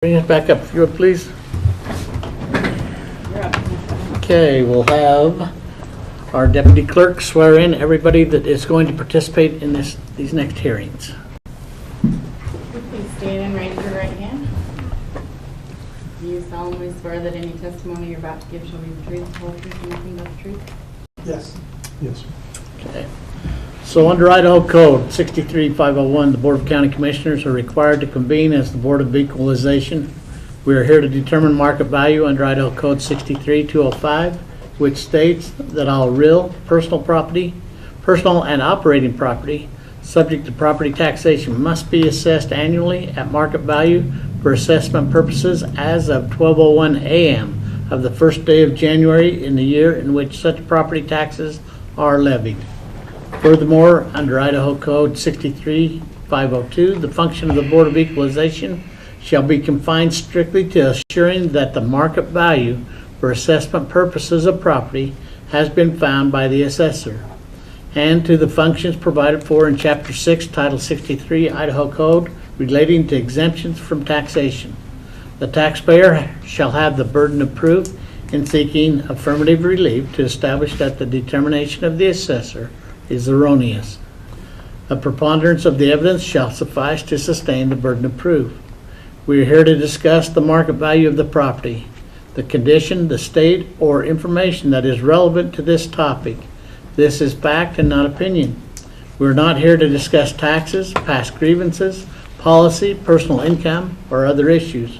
Bring it back up, if you would, please. Okay, we'll have our deputy clerk swear in everybody that is going to participate in these next hearings. Please stand and raise your right hand. Do you solemnly swear that any testimony you're about to give shall be the truth, the whole truth, and nothing but the truth? Yes. Yes. Okay. So under Idaho Code 63501, the Board of County Commissioners are required to convene as the Board of Equalization. We are here to determine market value under Idaho Code 63205, which states that all real, personal property, personal and operating property, subject to property taxation must be assessed annually at market value for assessment purposes as of 12:01 a.m. of the first day of January in the year in which such property taxes are levied. Furthermore, under Idaho Code 63502, the function of the Board of Equalization shall be confined strictly to assuring that the market value for assessment purposes of property has been found by the assessor, and to the functions provided for in Chapter 6, Title 63 Idaho Code relating to exemptions from taxation. The taxpayer shall have the burden of proof in seeking affirmative relief to establish that the determination of the assessor is erroneous. A preponderance of the evidence shall suffice to sustain the burden of proof. We are here to discuss the market value of the property, the condition, the state, or information that is relevant to this topic. This is fact and not opinion. We're not here to discuss taxes, past grievances, policy, personal income, or other issues.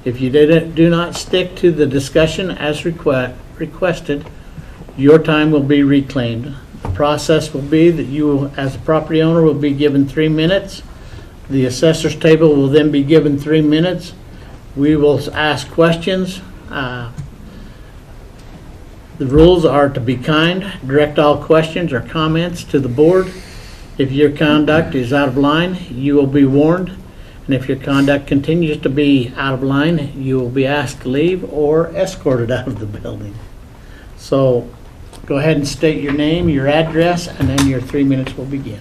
If you do not stick to the discussion as requested, your time will be reclaimed. The process will be that you, as a property owner, will be given 3 minutes. The assessor's table will then be given 3 minutes. We will ask questions. The rules are to be kind, direct all questions or comments to the board. If your conduct is out of line, you will be warned. And if your conduct continues to be out of line, you will be asked to leave or escorted out of the building. So go ahead and state your name, your address, and then your 3 minutes will begin.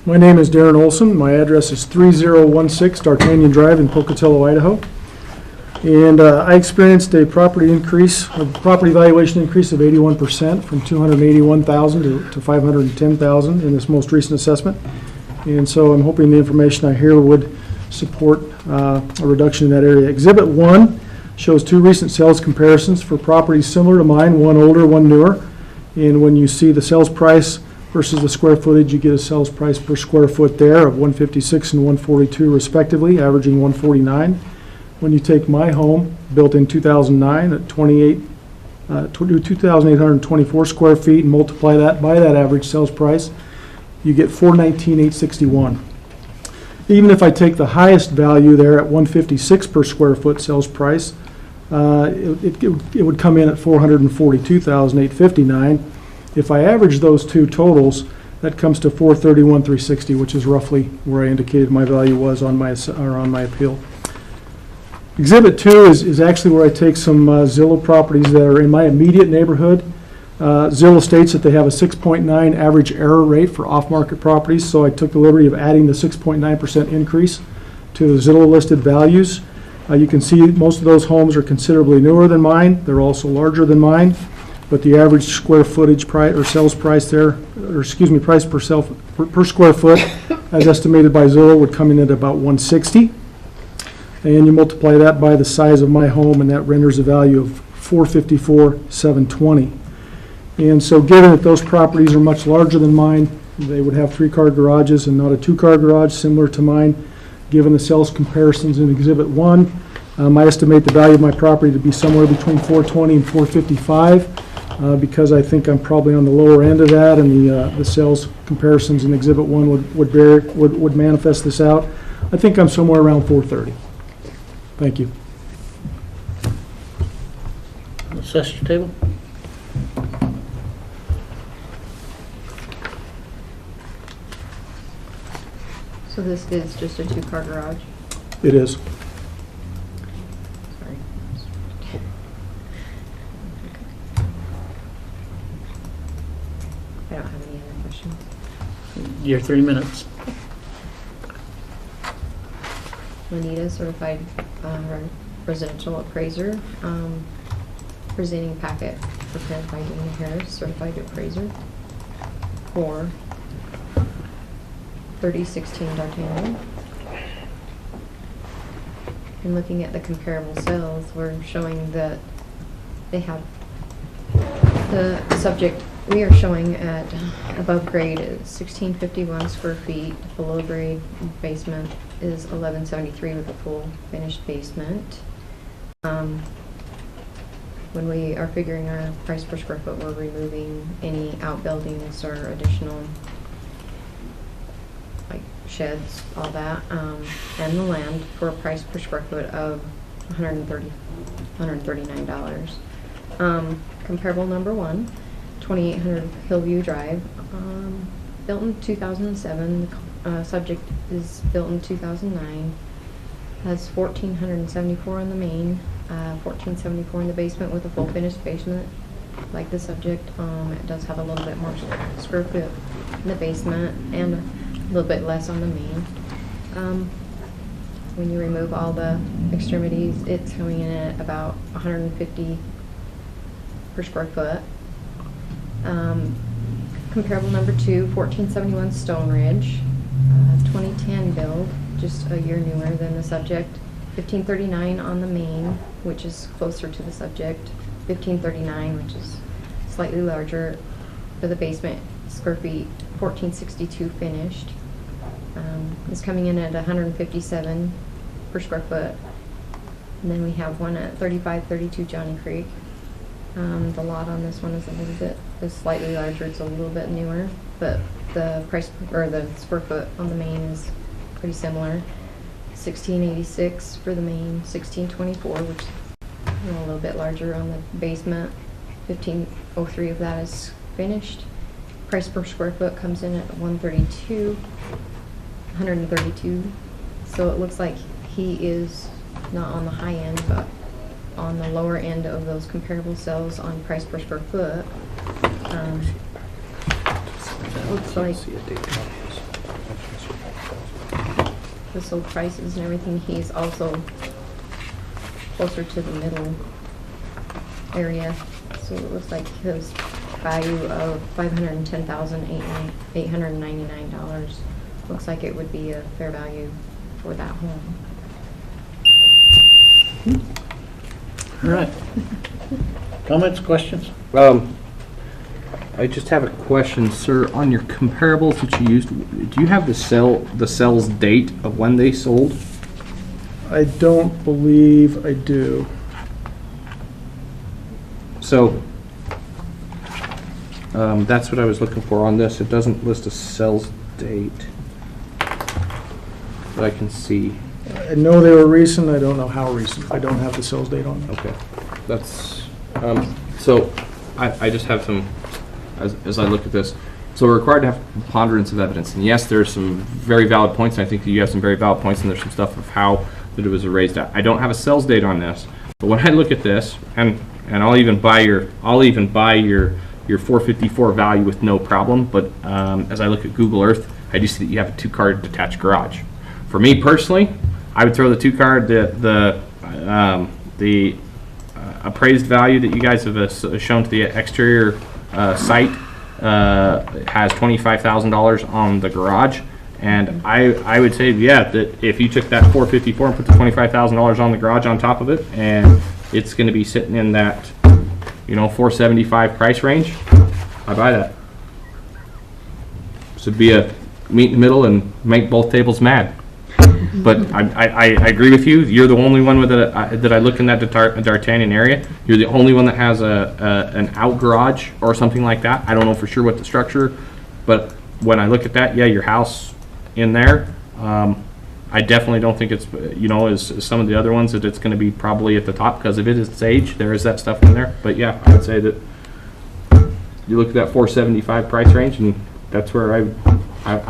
My name is Darren Olson. My address is 3016 D'Artagnan Drive in Pocatello, Idaho. And I experienced a property valuation increase of 81% from $281,000 to $510,000 in this most recent assessment. And so I'm hoping the information I hear would support a reduction in that area. Exhibit 1 shows 2 recent sales comparisons for properties similar to mine, one older, one newer. And when you see the sales price versus the square footage, you get a sales price per square foot there of $156 and $142 respectively, averaging $149. When you take my home, built in 2009 at 2,824 square feet, and multiply that by that average sales price, you get $419,861. Even if I take the highest value there at $156 per square foot sales price, it would come in at $442,859. If I average those two totals, that comes to $431,360, which is roughly where I indicated my value was on my appeal. Exhibit 2 is actually where I take some Zillow properties that are in my immediate neighborhood. Zillow states that they have a 6.9 average error rate for off-market properties, so I took the liberty of adding the 6.9% increase to the Zillow listed values. You can see most of those homes are considerably newer than mine. They're also larger than mine, but the average square footage price or sales price there, price per square foot, as estimated by Zillow, would come in at about $160. And you multiply that by the size of my home, and that renders a value of $454,720. And so given that those properties are much larger than mine, they would have 3-car garages and not a 2-car garage similar to mine. Given the sales comparisons in Exhibit 1, I estimate the value of my property to be somewhere between $420 and $455 because I think I'm probably on the lower end of that, and the sales comparisons in Exhibit 1 would manifest this out. I think I'm somewhere around $430. Thank you. Assessor table. So this is just a 2-car garage? It is. Sorry. I don't have any other questions. Your 3 minutes. Juanita, certified residential appraiser. Presenting packet prepared by Dana Harris, certified appraiser. For 3016 D'Artagnan. And looking at the comparable sales, we're showing that they have the subject we are showing at above grade is 1651 square feet, below grade basement is 1173 with a full finished basement. When we are figuring our price per square foot, we're removing any outbuildings or additional like sheds, all that, and the land for a price per square foot of $139. Comparable number one, 2800 Hillview Drive, built in 2007. The subject is built in 2009. Has 1,474 on the main, 1,474 in the basement with a full finished basement. Like the subject, it does have a little bit more square foot in the basement and a little bit less on the main. When you remove all the extremities, it's coming in at about 150 per square foot. Comparable number two, 1471 Stone Ridge, 2010 build, just a year newer than the subject. 1539 on the main, which is closer to the subject. 1539, which is slightly larger for the basement square feet. 1462 finished. It's coming in at 157 per square foot. And then we have one at 3532 Johnny Creek. The lot on this one is slightly larger. It's a little bit newer, but the price or the square foot on the main is pretty similar. 1686 for the main, 1624, which is a little bit larger on the basement. 1503 of that is finished. Price per square foot comes in at 132. So it looks like he is not on the high end, but on the lower end of those comparable sales on price per square foot. It looks like the sold prices and everything, he's also closer to the middle area. So it looks like his value of $510,899 looks like it would be a fair value for that home. All right. Comments, questions? I just have a question, sir. On your comparables that you used, do you have the sales date of when they sold? I don't believe I do. So that's what I was looking for on this. It doesn't list a sales date that I can see. I know they were recent, I don't know how recent. I don't have the sales date on them. Okay, that's so I just have some as I look at this. So we're required to have preponderance of evidence, and yes, there's some very valid points. And I think that you have some very valid points, and there's some stuff of how that it was raised at. I don't have a sales date on this, but when I look at this, and I'll even buy your 454 value with no problem. But as I look at Google Earth, I do see that you have a 2-car detached garage. For me personally, I would throw the 2-car, the appraised value that you guys have shown to the exterior site has $25,000 on the garage, and I would say, yeah, that if you took that 454 and put the $25,000 on the garage on top of it, and it's going to be sitting in that 475 price range, I buy that. So be a meet in the middle and make both tables mad. But I agree with you. You're the only one that I look in that D'Artagnan area. You're the only one that has an out garage or something like that. I don't know for sure what the structure, but when I look at that, yeah, your house in there, I definitely don't think it's as some of the other ones that it's going to be probably at the top because of its age. There is that stuff in there, but yeah, I would say that you look at that 475 price range, and that's where I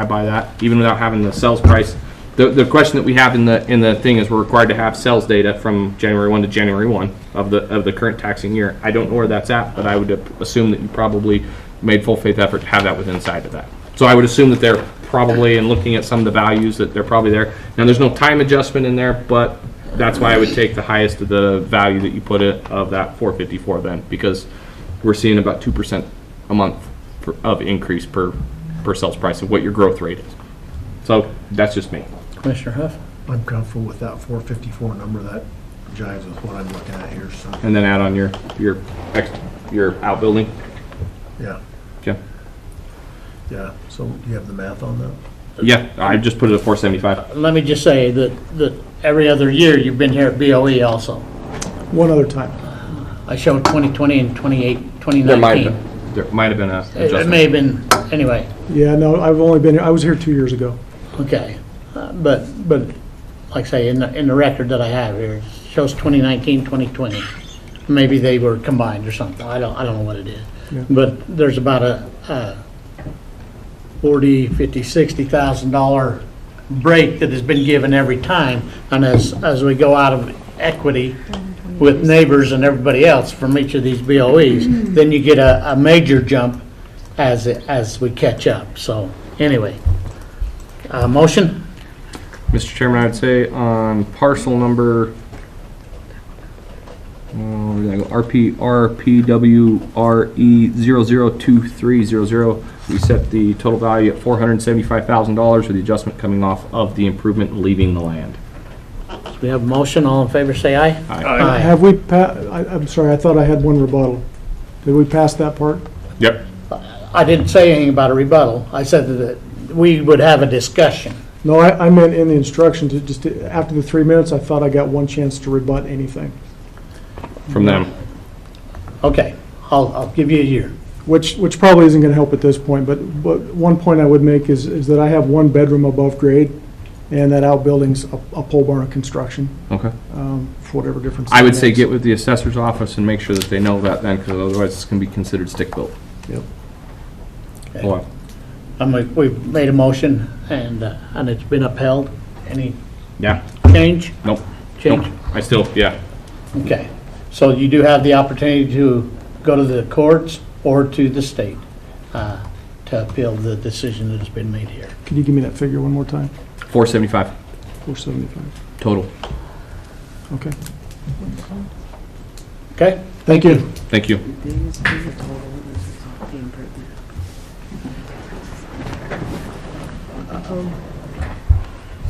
buy that, even without having the sales price. The question that we have in the thing is we're required to have sales data from January 1 to January 1 of the current taxing year. I don't know where that's at, but I would assume that you probably made full faith effort to have that within inside of that. So I would assume that probably, and looking at some of the values, that they're probably there. Now, there's no time adjustment in there, but that's why I would take the highest of the value that you put it of that 454 then, because we're seeing about 2% a month of increase per sales price of what your growth rate is. So that's just me. Commissioner Huff? I'm comfortable with that 454 number. That jives with what I'm looking at here, so, And then add on your outbuilding. yeah, Okay. yeah. So you have the math on that? Yeah, I just put it at 475. Let me just say that every other year you've been here at BOE also. One other time. I showed 2020 and 2019. There might have been a It may adjustment. have been, anyway, Yeah, no, I've only been here, I was here 2 years ago. okay. But like I say, in the record that I have here, it shows 2019, 2020. Maybe they were combined or something. I don't know what it is. Yeah. But there's about a $40,000, $50,000, $60,000 break that has been given every time. And as we go out of equity with neighbors and everybody else from each of these BOEs, then you get a major jump as we catch up. So anyway, motion? Mr. Chairman, I'd say on parcel number RPWRE002300, we set the total value at $475,000 with the adjustment coming off of the improvement leaving the land. We have a motion. All in favor, say aye. Aye. Have we, I'm sorry, I thought I had one rebuttal. Did we pass that part? Yep. I didn't say anything about a rebuttal. I said that we would have a discussion. No, I meant in the instructions, after the 3 minutes, I thought I got one chance to rebut anything, From them. Okay, I'll give you a year. which probably isn't gonna help at this point, but one point I would make is that I have one bedroom above grade, and that outbuilding's a pole barn construction, Okay. for whatever difference. I would that say makes. get with the assessor's office and make sure that they know that then, because otherwise it's going to be considered stick-built. Yep. Hold on. We've made a motion, and it's been upheld. Any Yeah. change? Nope. Change? Nope. I still, yeah. Okay. So you do have the opportunity to go to the courts or to the state to appeal the decision that has been made here. Could you give me that figure one more time? 475 475. total. Okay. Okay? Thank you. Thank you.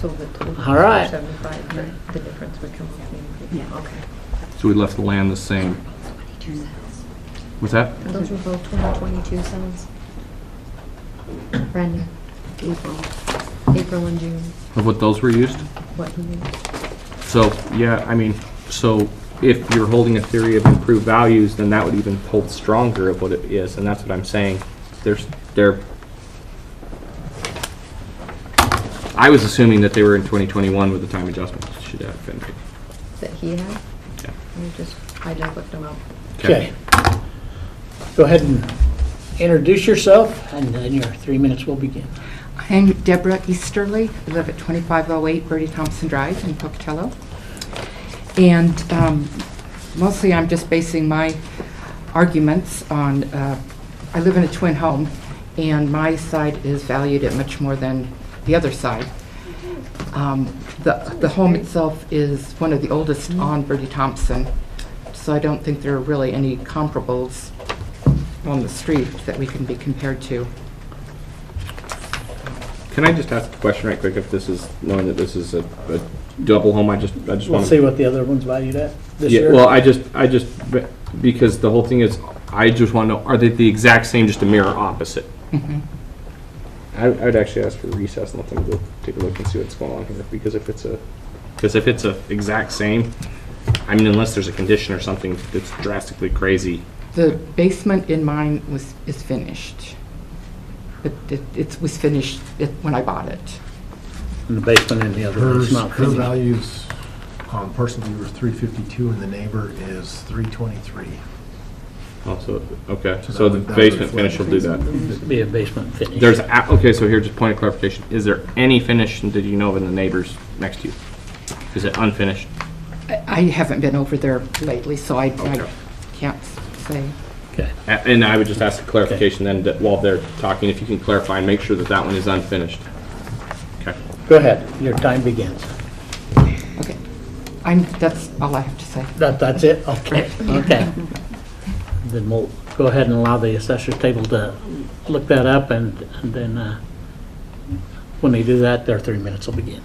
So the total. All right. 75, the difference would come off the improvement. Okay. So we left the land the same. What's that? Those were both 2022 sales. Brand new. April and June. Of what those were used? What he used. So, yeah, I mean, so if you're holding a theory of improved values, then that would even hold stronger of what it is, and that's what I'm saying. I was assuming that they were in 2021 with the time adjustment. Should have been. That he had? Yeah. I just looked them up. Okay. Go ahead and introduce yourself, and then your 3 minutes will begin. I'm Deborah Easterly. I live at 2508 Bertie Thompson Drive in Pocatello. And mostly I'm just basing my arguments on, I live in a twin home, and my side is valued at much more than the other side. The home itself is one of the oldest on Bertie Thompson, so I don't think there are really any comparables on the street that we can be compared to. Can I just ask a question right quick? If this is, knowing that this is a double home, I just We'll want see to. what the other one's valued at this Yeah, year. well, because the whole thing is, I just want to know, are they the exact same, just a mirror opposite? I would actually ask for a recess and let them go take a look and see what's going on here, because if it's a exact same, I mean, unless there's a condition or something that's drastically crazy. The basement in mine is finished. It was finished when I bought it. In the basement and the other one's not Her finished. values on parcel viewer 352 and the neighbor is 323. Also, okay, So so the that would basement reflect- finish will do that. Be a basement finish. Okay, so here, just point of clarification. Is there any finish, and did you know of in the neighbors next to you? Is it unfinished? I haven't been over there lately, so I Okay. can't say. Okay. And I would just ask a clarification then, that while they're talking, if you can clarify and make sure that that one is unfinished. Okay. Go ahead, your time begins. Okay. That's all I have to say. That's it? Okay, okay. Then we'll go ahead and allow the assessor's table to look that up, and then when they do that, their 3 minutes will begin.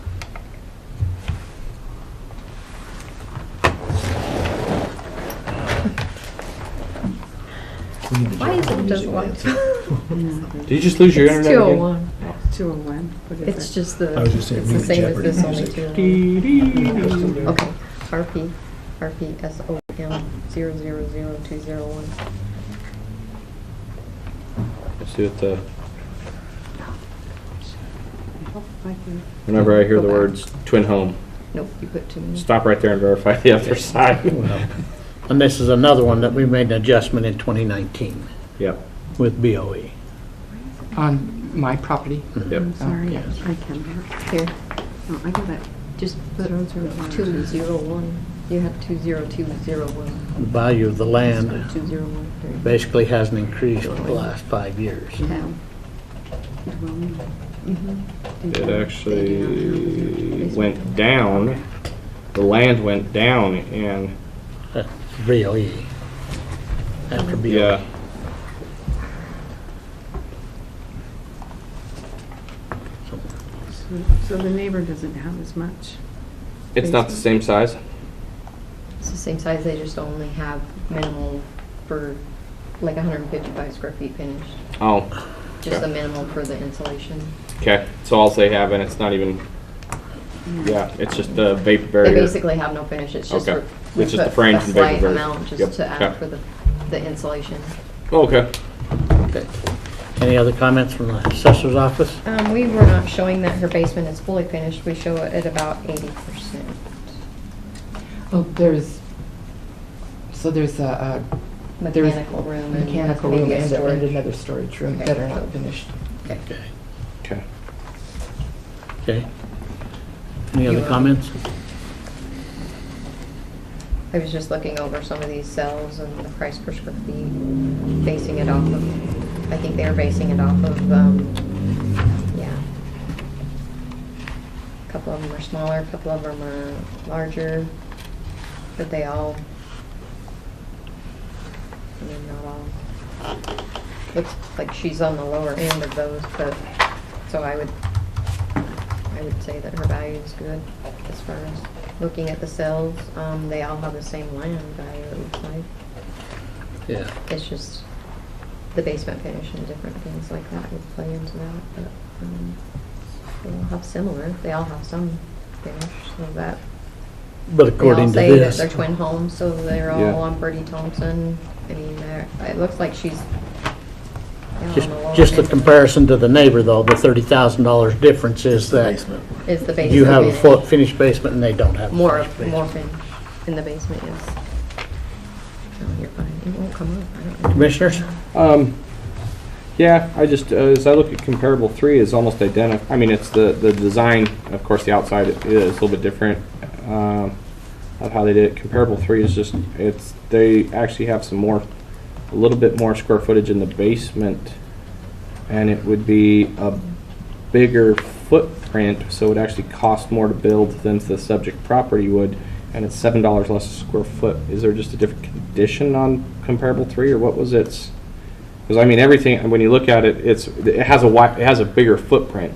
Why is it doesn't want to? Did you just lose your It's internet again? 201. 201. What is It's it? just the, I was just saying, it's the music same as Jeopardy this, only music. 201. Okay, RPSOM 0000201. Let's see what the, Oh, I can- whenever I hear Go the back. words twin home, Nope, you put too many. stop right there and verify the other side. And this is another one that we made an adjustment in 2019 Yep, with BOE. On my property. yep. I'm sorry, yes. I can hear. Here, Oh, I got it. just put 001. 201. You have 20201. The value of the land 201. There you go. basically hasn't increased in the last 5 years. Dwelling. It actually went down, the land went down, and, That's BOE. After BOE. yeah, So the neighbor doesn't have as much. it's not the same size. It's the same size, they just only have minimal for like 155 square feet finished. Oh, Just the Okay. minimal for the insulation. okay, so all they have, and it's not even, yeah, it's just the vapor They barrier. basically have no finish, it's just Okay. for, we It's just the put frames a and vapor slight barrier. amount Yep, just to add okay. for the insulation. Oh, okay. Okay. Any other comments from the assessor's office? We were not showing that her basement is fully finished, we show it at about 80%. Oh, so there's a there's Mechanical room and mechanical maybe room a and storage. another storage room Okay. that are not finished. Okay. Okay. Okay. Any other You, comments? I was just looking over some of these cells and the price per square feet, basing it off of, I think they were basing it off of, yeah. A couple of them are smaller, a couple of them are larger, but they all, I mean, not all. Looks like she's on the lower end of those, but, so I would say that her value is good as far as looking at the cells. They all have the same land value, it looks like. Yeah. It's just the basement finish and different things like that would play into that, but, they all have similar, they all have some finish, so that. But according to They all say that this, they're twin homes, so they're Yeah. all on Bertie Thompson. I mean, it looks like she's, just the comparison to the neighbor though, the $30,000 difference is that Basement. is the basement. you have a finish. finished basement and they don't have a More finished basement. finish in the basement, yes. No, you're fine, it won't come up, I don't know. Commissioners? Yeah, I just, as I look at comparable three, is almost identical. I mean, it's the design, of course, the outside is a little bit different, of how they did it. Comparable three is just, they actually have a little bit more square footage in the basement, and it would be a bigger footprint, so it would actually cost more to build than the subject property would, and it's $7 less a square foot. Is there just a different condition on comparable three, or what was its? Because I mean, everything, when you look at it, it has a bigger footprint.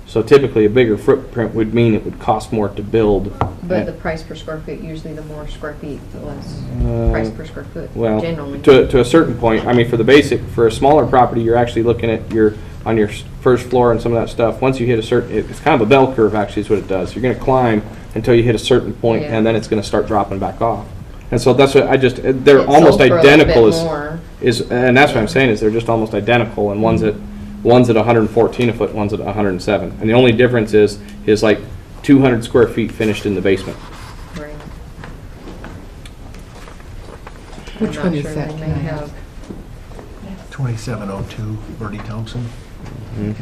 So typically, a bigger footprint would mean it would cost more to build. But the price per square feet, usually the more square feet, the less price per square foot, Well, generally. to a certain point, I mean, for a smaller property, you're actually looking at on your first floor and some of that stuff. Once you hit a certain, it's kind of a bell curve actually is what it does. You're going to climb until you hit a certain point, Yeah. and then it's going to start dropping back off. And so that's what they're It almost sold for a little identical bit more. and that's what I'm saying is they're just almost identical, and one's at 114 a foot, one's at 107. And the only difference is like 200 square feet finished in the basement. Right. Which I'm one not is sure, that? they may Can I have- ask? 2702 Bertie Thompson. And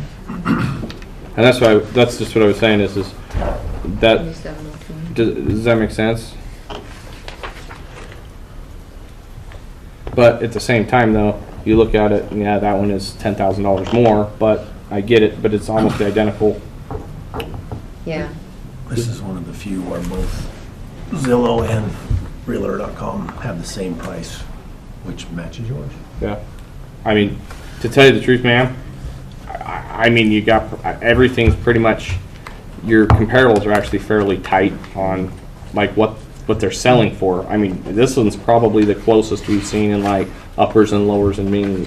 that's just what I was saying is that, 2702. does that make sense? But at the same time, though, you look at it, and yeah, that one is $10,000 more, but I get it, but it's almost identical. Yeah. This is one of the few where both Zillow and Realtor.com have the same price, which matches yours. Yeah. I mean, to tell you the truth, ma'am, I mean, you got, everything's pretty much, your comparables are actually fairly tight on, like, what they're selling for. I mean, this one's probably the closest we've seen in, like, uppers and lowers and mean.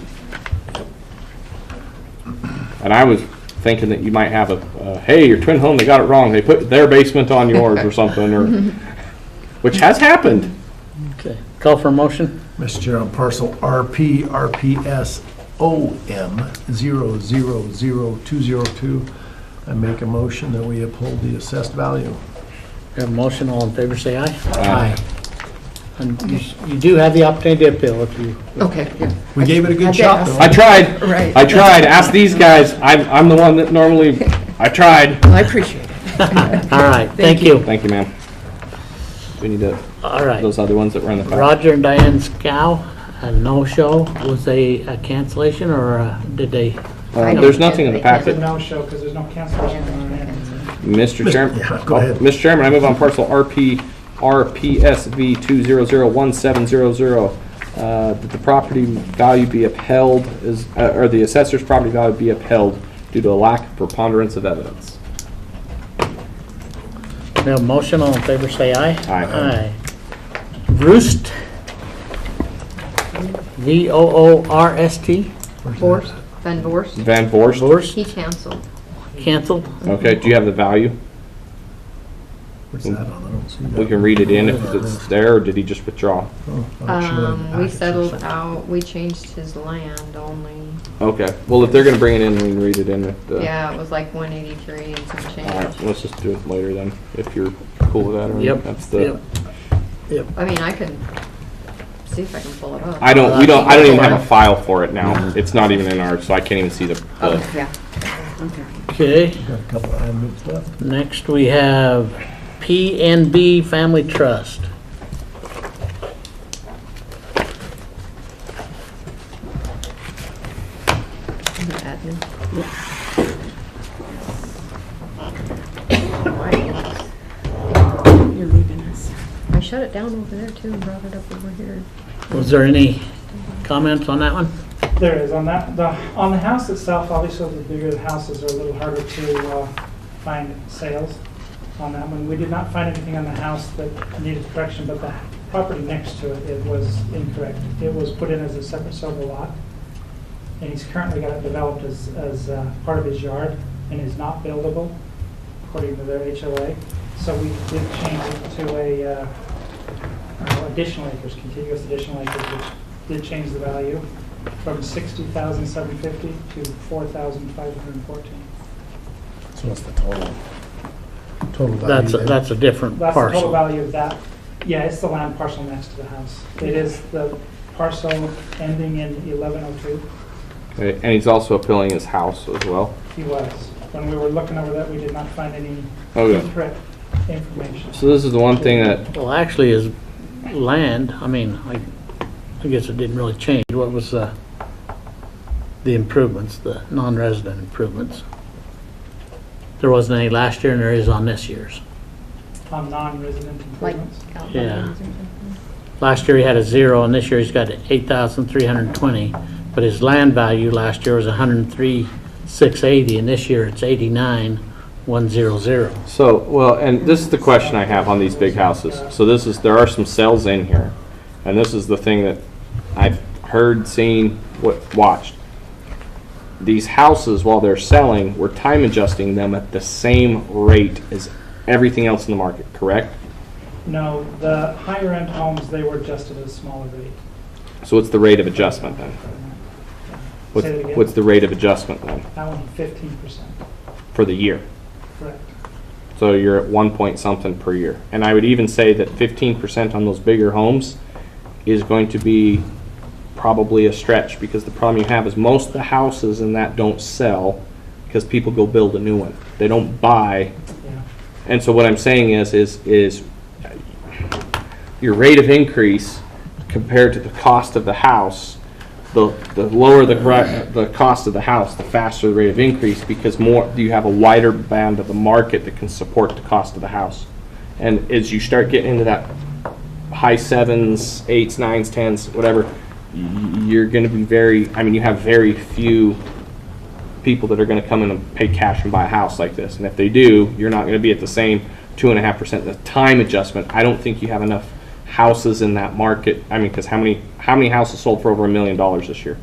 And I was thinking that you might have hey, your twin home, they got it wrong. They put their basement on yours or something, or, which has happened. Okay, call for a motion. Mr. Chair, on parcel RP, RPS OM 000202, I make a motion that we uphold the assessed value. We have a motion, all in favor, say aye. Aye. And you do have the opportunity to appeal if you, Okay, yeah. We gave it a I good did shot, ask. though. I tried. Right. I tried. Ask these guys. I'm the one that normally, I tried. I appreciate it. all right, thank you. Thank you, ma'am. We need to, All right. those other ones that were in the file. Roger and Diane Scow, a no-show. Was they a cancellation or did they? There's nothing in the packet. no-show because there's no cancellation on it. Mr. Chairman. Yeah, go ahead. Mr. Chairman, I move on parcel RPSV 2001700, that the property value be upheld, or the assessor's property value be upheld due to a lack of preponderance of evidence. We have a motion, all in favor, say aye. Aye. Aye. Roost, VOORST, Vorst, Van Vorst, Van Vorst. Vorst, he canceled. canceled. Okay, do you have the value? What's that on? I don't see that. We can read it in if it's there, or did he just withdraw? Oh, I'm not sure. We settled out, we changed his land only. Okay, well, if they're gonna bring it in, we can read it in with the. Yeah, it was like 183 and some All change. right, let's just do it later then, if you're cool with that, or Yep, that's the. yep. I mean, I can see if I can pull it up. I don't even have a file for it now. It's not even in ours, so I can't even see the. Oh, yeah. Okay, Got a couple of items left. next we have Pnb Family Trust. Admin. You're leaving us. I shut it down over there too and brought it up over here. Was there any comments on that one? There is, on that, on the house itself, obviously the bigger the houses are a little harder to find sales on that one. We did not find anything on the house that needed correction, but the property next to it, it was incorrect. It was put in as a separate silver lot, and he's currently got it developed as part of his yard, and is not buildable according to their HOA. So we did change it to a additional acres, contiguous additional acres, which did change the value from $60,750 to $4,514. So what's the total value? That's a different That's the total parcel. value of that. Yeah, it's the land parcel next to the house. It is the parcel ending in 1102. Okay, and he's also appealing his house as well. He was. When we were looking over that, we did not find any Okay. incorrect information. So this is the one thing that, Well, actually, his land, I mean, I guess it didn't really change. What was the improvements, the non-resident improvements? There wasn't any last year, and there is on this year's. On non-resident Like, improvements. out Yeah. buildings or something. Last year he had a 0, and this year he's got 8,320. But his land value last year was 103,680, and this year it's 89,100. so, well, and this is the question I have on these big houses. So there are some sales in here, and this is the thing that I've heard, seen, watched. These houses, while they're selling, we're time adjusting them at the same rate as everything else in the market, correct? No, the higher end homes, they were adjusted at a smaller rate. So what's the rate of adjustment then? Say that again? What's the rate of adjustment then That one, 15%, for the year? correct. So you're at 1 point something per year. And I would even say that 15% on those bigger homes is going to be probably a stretch, because the problem you have is most of the houses in that don't sell because people go build a new one. They don't buy. Yeah. And so what I'm saying is your rate of increase compared to the cost of the house, the lower the cost of the house, the faster the rate of increase, because you have a wider band of the market that can support the cost of the house. And as you start getting into that high 7s, 8s, 9s, 10s, whatever, you're going to be you have very few people that are going to come in and pay cash and buy a house like this. And if they do, you're not going to be at the same 2.5%. The time adjustment, I don't think you have enough houses in that market. I mean, because how many houses sold for over $1 million this year?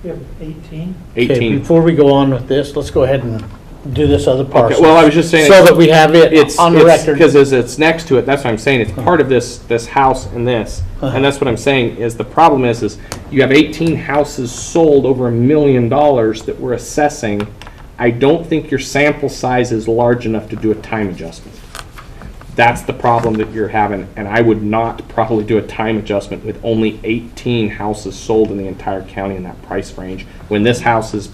We have 18. Okay, 18. before we go on with this, let's go ahead and do this other parcel. Okay, well, I was just saying. So that we have it on the record. Because as it's next to it, that's what I'm saying. It's part of this house and this. And that's what I'm saying is the problem is you have 18 houses sold over $1 million that we're assessing. I don't think your sample size is large enough to do a time adjustment. That's the problem that you're having, and I would not probably do a time adjustment with only 18 houses sold in the entire county in that price range. When this house is,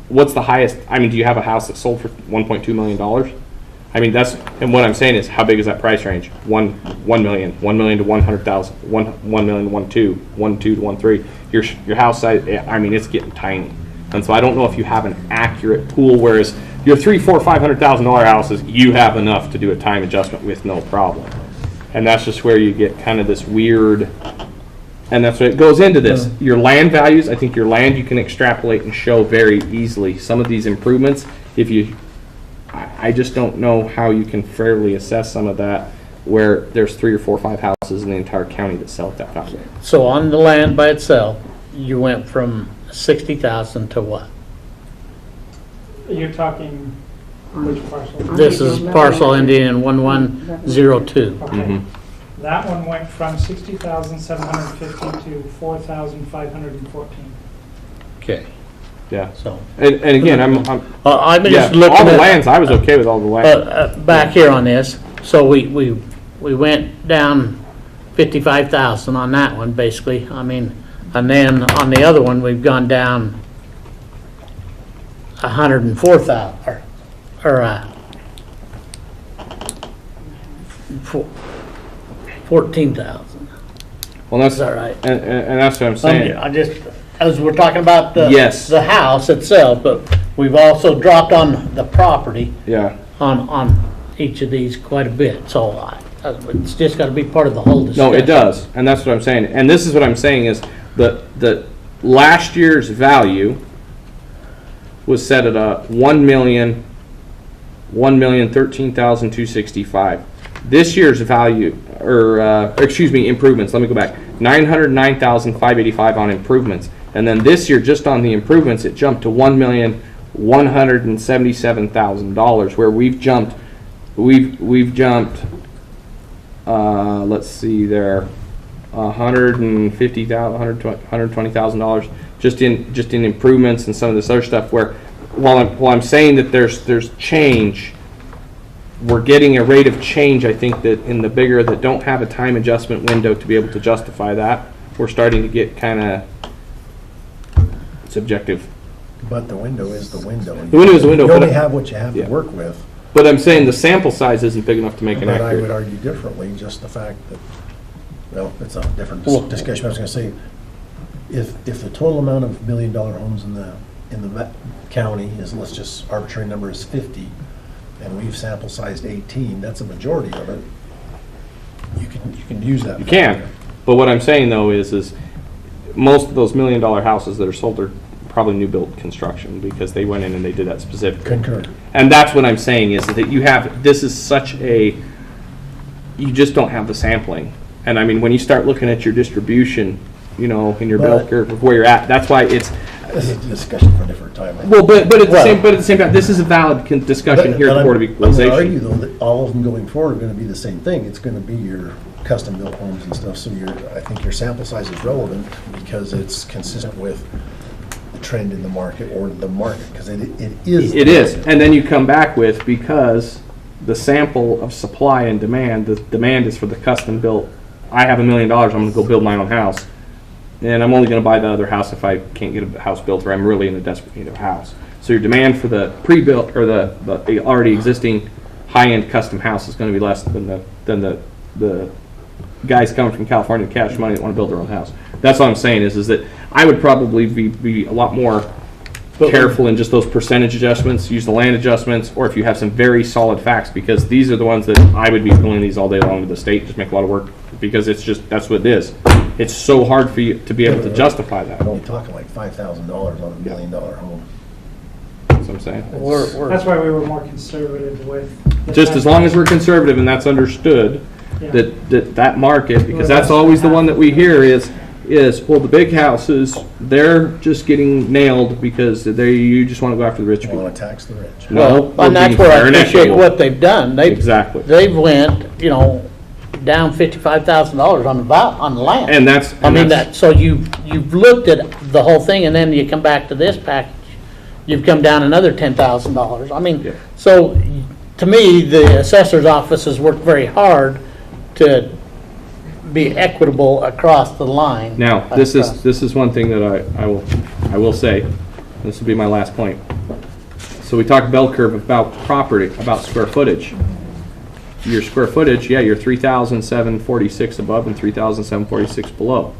what's the highest? I mean, do you have a house that sold for $1.2 million? I mean, and what I'm saying is, how big is that price range? 1 million, 1 million to 100,000, 1 million to 1.2, 1.2 to 1.3. Your house size, I mean, it's getting tiny, and so I don't know if you have an accurate pool. Whereas your $300,000, $400,000, $500,000 houses, you have enough to do a time adjustment with no problem, and that's just where you get kind of this weird. And that's what it goes into this. Your land values, I think your land you can extrapolate and show very easily. Some of these improvements, I just don't know how you can fairly assess some of that where there's 3 or 4 or 5 houses in the entire county that sell at that value. So on the land by itself, you went from 60,000 to what? You're talking which parcel? This is parcel ending in 1102. Okay. Mhm. That one went from 60,750 to 4,514. Okay, Yeah. so, And again, I'm I'm yeah, just looking all the at, lands, I was okay with all the land. back here on this, so we went down 55,000 on that one, basically, I mean, and then on the other one, we've gone down 104,000, or 14,000, Well, that's is that right? and that's what I'm saying. I just, as we're talking about Yes. the house itself, but we've also dropped on the property Yeah. on each of these quite a bit, so it's just gotta be part of the whole discussion. No, it does, and that's what I'm saying. And this is what I'm saying is the last year's value was set at a 1,013,265. This year's value, improvements. Let me go back. 909,585 on improvements, and then this year, just on the improvements, it jumped to $1,177,000, where we've jumped. Let's see there, $150,000, $120,000 just in improvements and some of this other stuff. Where while I'm saying that there's change, we're getting a rate of change. I think that in the bigger that don't have a time adjustment window to be able to justify that, we're starting to get kind of subjective. But the window is the window. The window is the window, You only but- have what you have Yeah. to work with. But I'm saying the sample size isn't big enough to make an But I would accurate. argue differently, just the fact that, well, it's a different Well- discussion. I was gonna say, if the total amount of $1 million homes in the county is, let's just arbitrary number is 50, and we've sample sized 18, that's a majority of it. You can use that. You can, but what I'm saying though is most of those $1 million houses that are sold are probably new build construction, because they went in and they did that specifically. Concur. And that's what I'm saying is that this is such a, you just don't have the sampling. And I mean, when you start looking at your distribution, in your bell But- curve of where you're at, that's why it's, This is a discussion for a different time. well, but at the same time, this is a valid discussion here at the Board of I'm gonna argue Equalization. though that all of them going forward are gonna be the same thing. It's gonna be your custom built homes and stuff, so I think your sample size is relevant because it's consistent with the trend in the market or the market, because it is. It is, and then you come back with, because the sample of supply and demand, the demand is for the custom built. I have $1 million, I'm gonna go build my own house, and I'm only gonna buy the other house if I can't get a house built, or I'm really in a desperate need of a house. So your demand for the pre-built, or the already existing high-end custom house is gonna be less than the guys coming from California with cash money that want to build their own house. That's what I'm saying is that I would probably be a lot more careful in just those percentage adjustments, use the land adjustments, or if you have some very solid facts, because these are the ones that I would be pulling these all day long to the state, just make a lot of work, because it's just, that's what it is. It's so hard for you to be able to justify that. We're only talking like $5,000 on $1 million home. That's what I'm saying. That's why we were more conservative with. the Just as long as we're conservative and that's understood, Yeah. that market, because that's always the one that we hear is, well, the big houses, they're just getting nailed because you just want to go after the rich We people. want to tax the rich. No, we're And that's being where fair I and appreciate equitable. what they've done. Exactly. They've went, down $55,000 on the land. And that's, I mean, so you've looked at the whole thing, and then you come back to this package, you've come down another $10,000. I mean, Yeah. so, to me, the assessor's office has worked very hard to be equitable across the line. Now, this is one thing that I will say, this will be my last point. So we talked bell curve about property, about square footage. Your square footage, yeah, you're 3,746 above and 3,746 below.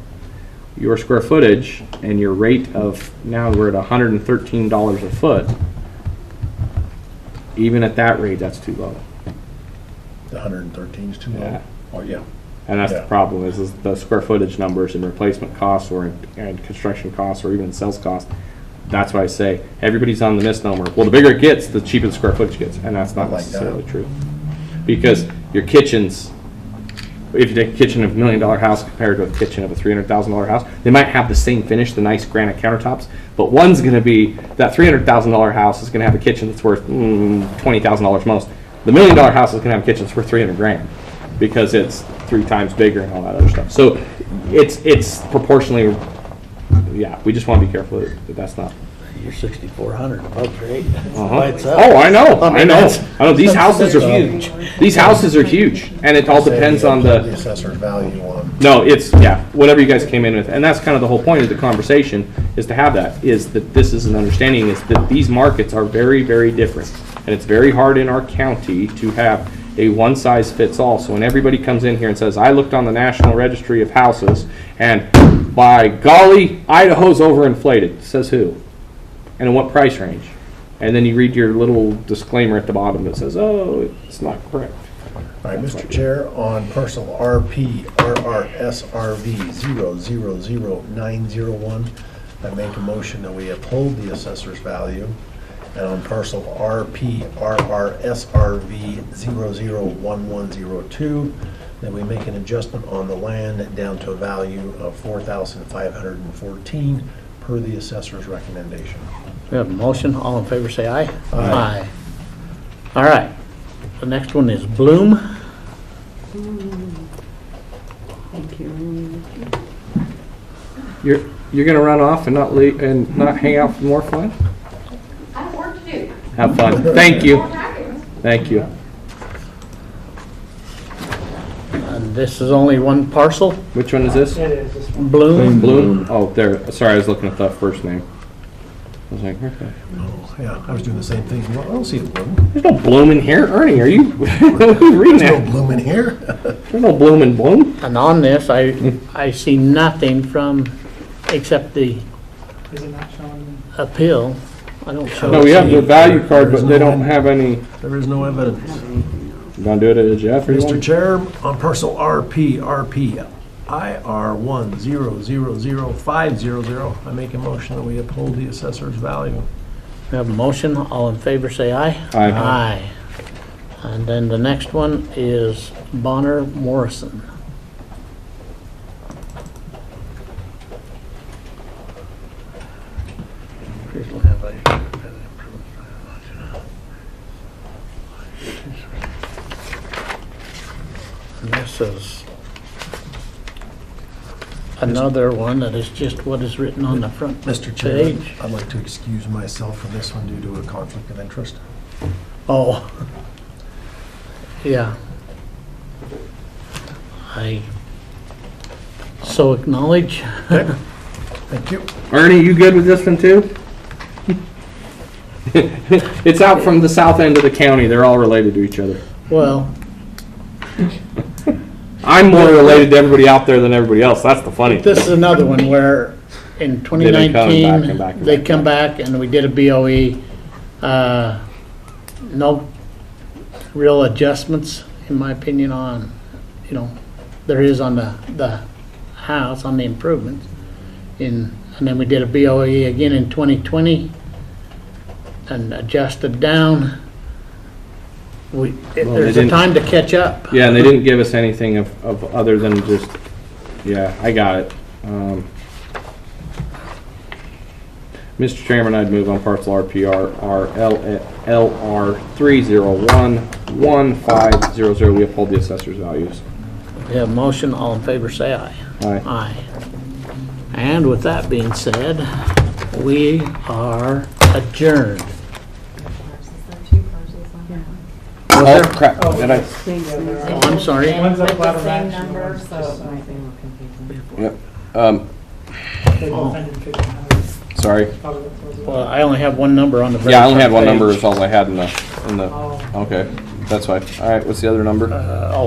Your square footage and your rate of, now we're at $113 a foot. Even at that rate, that's too low. The 113 is too low. Yeah. Oh, yeah. And that's Yeah. the problem, is the square footage numbers and replacement costs and construction costs or even sales costs. That's why I say, everybody's on the misnomer. Well, the bigger it gets, the cheaper the square footage gets, and that's not I like that. necessarily true. Because your kitchens, if you take a kitchen of $1 million house compared to a kitchen of a $300,000 house, they might have the same finish, the nice granite countertops, but one's gonna be, that $300,000 house is gonna have a kitchen that's worth $20,000 most. The $1 million house is gonna have a kitchen that's worth $300,000, because it's 3 times bigger and all that other stuff. So it's proportionally, yeah, we just wanna be careful that that's not. You're 6,400 above grade. Oh, I know, I know. These houses are Huge. These houses are huge, and it all depends on The the, assessor's value on. no, it's, yeah, whatever you guys came in with. And that's kind of the whole point of the conversation, is to have that, is that this is an understanding, is that these markets are very, very different. And it's very hard in our county to have a one-size-fits-all. So when everybody comes in here and says, I looked on the National Registry of Houses, and by golly, Idaho's overinflated, says who? And in what price range? And then you read your little disclaimer at the bottom that says, oh, it's not correct. All right, Mr. Chair, on parcel RP RRSRV 000901, I make a motion that we uphold the assessor's value. And on parcel RP RRSRV 001102, that we make an adjustment on the land down to a value of $4,514 per the assessor's recommendation. We have a motion, all in favor say aye. Aye. All right, the next one is Bloom. Thank you. You're gonna run off and not leave, and not hang out for more fun? I have work to do. Have fun. Thank you. Thank you. And this is only one parcel, Which one is this? It is, this one. Bloom. Bloom? Oh, there. Sorry, I was looking at the first name. I was like, okay. Oh, yeah, I was doing the same thing. Well, I don't see a bloom. There's no bloom in here. Ernie, are you reading There's no that? bloom in here. There's no bloom in bloom. And on this, I see nothing from, except the Is it not showing? appeal. I don't show. No, we have the value card, but they don't have any. There is no evidence. You gonna do it at Jeff or you Mr. want? Chair, on parcel RP IR 1000500, I make a motion that we uphold the assessor's value. We have a motion, all in favor say aye. Aye. Aye. And then the next one is Bonner Morrison. And this is another one that is just what is written on the front Mr. Chair, page. I'd like to excuse myself from this one due to a conflict of interest. Oh, yeah. I so acknowledge. Thank you. Ernie, you good with this one too? It's out from the south end of the county. They're all related to each other. Well, I'm more related to everybody out there than everybody else. That's the funny thing. This is another one where in they come back and 2019, back and they back. come back and we did a BOE. No real adjustments, in my opinion, on, there is on the house, on the improvements. And then we did a BOE again in 2020 and adjusted down. they There's a didn't- time to catch up. Yeah, and they didn't give us anything of other than just, yeah, I got it. Mr. Chairman, I'd move on parcel RPR LR 3011500. We uphold the assessor's values. We have a motion, all in favor say aye. Aye. Aye. And with that being said, we are adjourned. Oh, crap. Oh, Did I? Thanks, Yeah, Mary. they're Oh, I'm sorry. One's a They're flat the same match and number, one's so just, it might be a little confusing. Yep. They both ended in 1500. Sorry. Probably what those Well, are. I only have one number on the very Yeah, I only had front one page. number is all I had in the, Oh. okay, that's fine. All right, what's the other number?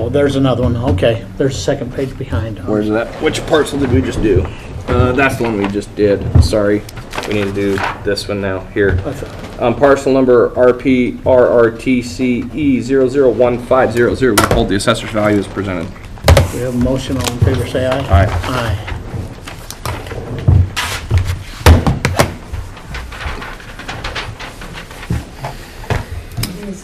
There's another one. Okay, there's a second page behind. Where's that? Which parcel did we just do? That's the one we just did. Sorry. We need to do this one now. Here. Parcel number RPRRTCE 001500. We hold the assessor's value as presented. We have a motion, all in favor say aye. Aye. Aye.